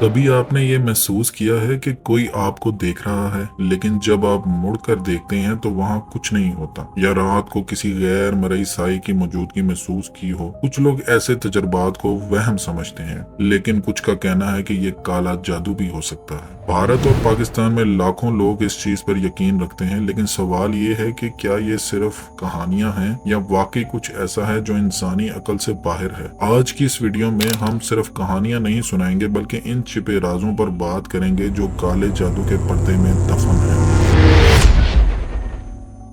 कभी आपने ये महसूस किया है कि कोई आपको देख रहा है, लेकिन जब आप मुड़ कर देखते हैं तो वहाँ कुछ नहीं होता, या रात को किसी गैर मरई साई की मौजूदगी महसूस की हो। कुछ लोग ऐसे तजर्बात को वहम समझते हैं, लेकिन कुछ का कहना है कि ये काला जादू भी हो सकता है। भारत और पाकिस्तान में लाखों लोग इस चीज पर यकीन रखते हैं, लेकिन सवाल ये है कि क्या ये सिर्फ कहानियां हैं या वाकई कुछ ऐसा है जो इंसानी अकल से बाहर है। आज की इस वीडियो में हम सिर्फ कहानियां नहीं सुनाएंगे, बल्कि इन छिपे राजों पर बात करेंगे जो काले जादू के पर्दे में दफन है।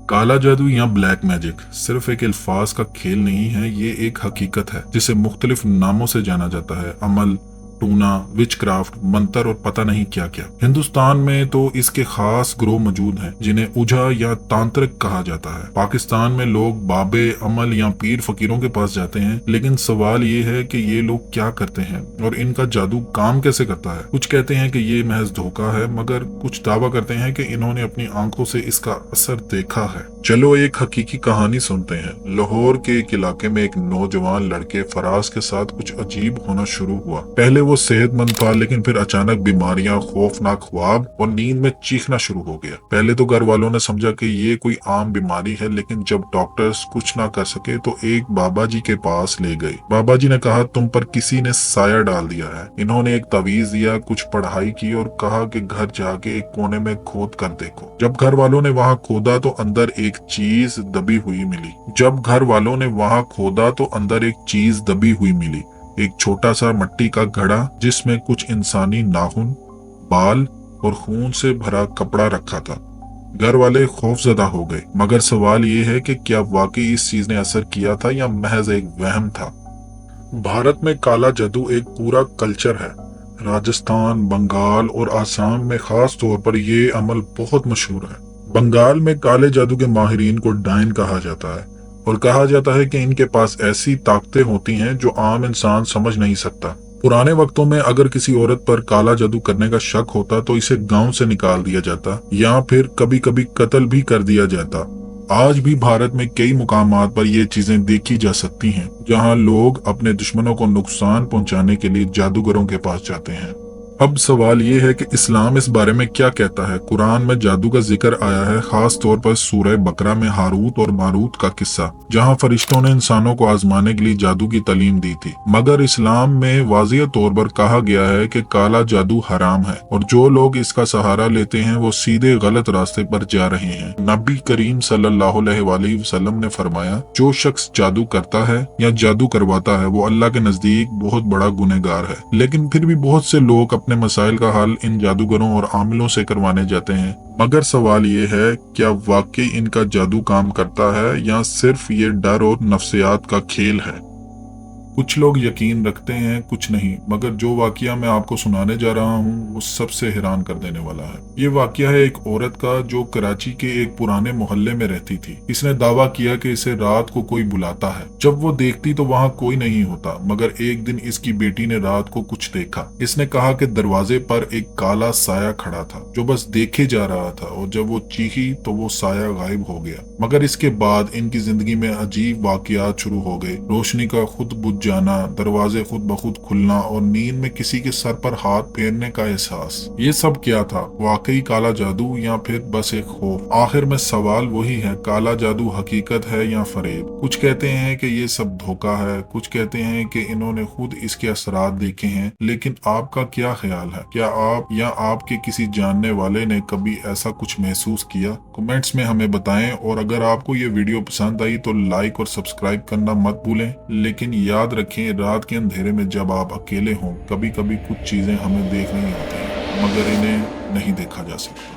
काला जादू या ब्लैक मैजिक सिर्फ एक अल्फाज का खेल नहीं है, ये एक हकीकत है जिसे मुख्तलिफ नामों से जाना जाता है। अमल, टूना, विचक्राफ्ट, मंत्र और पता नहीं क्या क्या। हिंदुस्तान में तो इसके खास ग्रोह मौजूद हैं जिन्हें उझा या तांत्रिक कहा जाता है। पाकिस्तान में लोग बाबे, अमल या पीर फकीरों के पास जाते हैं, लेकिन सवाल ये है कि ये लोग क्या करते हैं और इनका जादू काम कैसे करता है। कुछ कहते हैं कि ये महज धोखा है, मगर कुछ दावा करते हैं कि इन्होंने अपनी आंखों से इसका असर देखा है। चलो एक हकीकी कहानी सुनते हैं। लाहौर के एक इलाके में एक नौजवान लड़के फराज के साथ कुछ अजीब होना शुरू हुआ। पहले वो सेहतमंद था, लेकिन फिर अचानक बीमारियां, खौफनाक ख्वाब और नींद में चीखना शुरू हो गया। पहले तो घर वालों ने समझा कि ये कोई आम बीमारी है, लेकिन जब डॉक्टर्स कुछ ना कर सके तो एक बाबा जी के पास ले गए। बाबा जी ने कहा, तुम पर किसी ने साया डाल दिया है। इन्होंने एक तावीज दिया, कुछ पढ़ाई की और कहा कि घर जाके एक कोने में खोद कर देखो। जब घर वालों ने वहाँ खोदा तो अंदर एक चीज दबी हुई मिली। एक छोटा सा मिट्टी का घड़ा जिसमें कुछ इंसानी नाखून, बाल और खून से भरा कपड़ा रखा था। घर वाले खौफजदा हो गए, मगर सवाल ये है कि क्या वाकई इस चीज ने असर किया था या महज एक वहम था। भारत में काला जादू एक पूरा कल्चर है। राजस्थान, बंगाल और आसाम में खास तौर पर ये अमल बहुत मशहूर है। बंगाल में काले जादू के माहिरीन को डायन कहा जाता है और कहा जाता है कि इनके पास ऐसी ताकतें होती हैं जो आम इंसान समझ नहीं सकता। पुराने वक्तों में अगर किसी औरत पर काला जादू करने का शक होता तो इसे गांव से निकाल दिया जाता या फिर कभी कभी कत्ल भी कर दिया जाता। आज भी भारत में कई मुकामात पर ये चीजें देखी जा सकती हैं, जहां लोग अपने दुश्मनों को नुकसान पहुंचाने के लिए जादूगरों के पास जाते हैं। अब सवाल ये है कि इस्लाम इस बारे में क्या कहता है। कुरान में जादू का जिक्र आया है, खास तौर पर सूरह बकरा में हारूत और मारूत का किस्सा, जहां फरिश्तों ने इंसानों को आजमाने के लिए जादू की तालीम दी थी। मगर इस्लाम में वाज़िह तौर पर कहा गया है कि काला जादू हराम है और जो लोग इसका सहारा लेते हैं वो सीधे गलत रास्ते पर जा रहे हैं। नबी करीम सल्लल्लाहु अलैहि वसल्लम ने फरमाया, जो शख्स जादू करता है या जादू करवाता है वो अल्लाह के नजदीक बहुत बड़ा गुनहगार है। लेकिन फिर भी बहुत से लोग अपने मसाइल का हल इन जादूगरों और आमिलों से करवाने जाते हैं। मगर सवाल ये है, क्या वाकई इनका जादू काम करता है या सिर्फ ये डर और नफ्सियात का खेल है। कुछ लोग यकीन रखते हैं, कुछ नहीं, मगर जो वाकया मैं आपको सुनाने जा रहा हूँ वो सबसे हैरान कर देने वाला है। ये वाकया है एक औरत का जो कराची के एक पुराने मोहल्ले में रहती थी। इसने दावा किया कि इसे रात को कोई बुलाता है। जब वो देखती तो वहाँ कोई नहीं होता, मगर एक दिन इसकी बेटी ने रात को कुछ देखा। इसने कहा कि दरवाजे पर एक काला साया खड़ा था जो बस देखे जा रहा था, और जब वो चीखी तो वो साया गायब हो गया। मगर इसके बाद इनकी जिंदगी में अजीब वाकयात शुरू हो गए। रोशनी का खुद बुझ जाना, दरवाजे खुद ब खुद खुलना और नींद में किसी के सर पर हाथ फेरने का एहसास। ये सब क्या था, वाकई काला जादू या फिर बस एक खौफ। आखिर में सवाल वही है, काला जादू हकीकत है या फरेब। कुछ कहते हैं कि ये सब धोखा है, कुछ कहते हैं कि इन्होंने खुद इसके असरात देखे हैं। लेकिन आपका क्या ख्याल है? क्या आप या आपके किसी जानने वाले ने कभी ऐसा कुछ महसूस किया? कमेंट्स में हमें बताएं, और अगर आपको ये वीडियो पसंद आई तो लाइक और सब्सक्राइब करना मत भूलें। लेकिन याद रखें, रात के अंधेरे में जब आप अकेले हों, कभी कभी कुछ चीजें हमें देख नहीं आती, मगर इन्हें नहीं देखा जा सकता।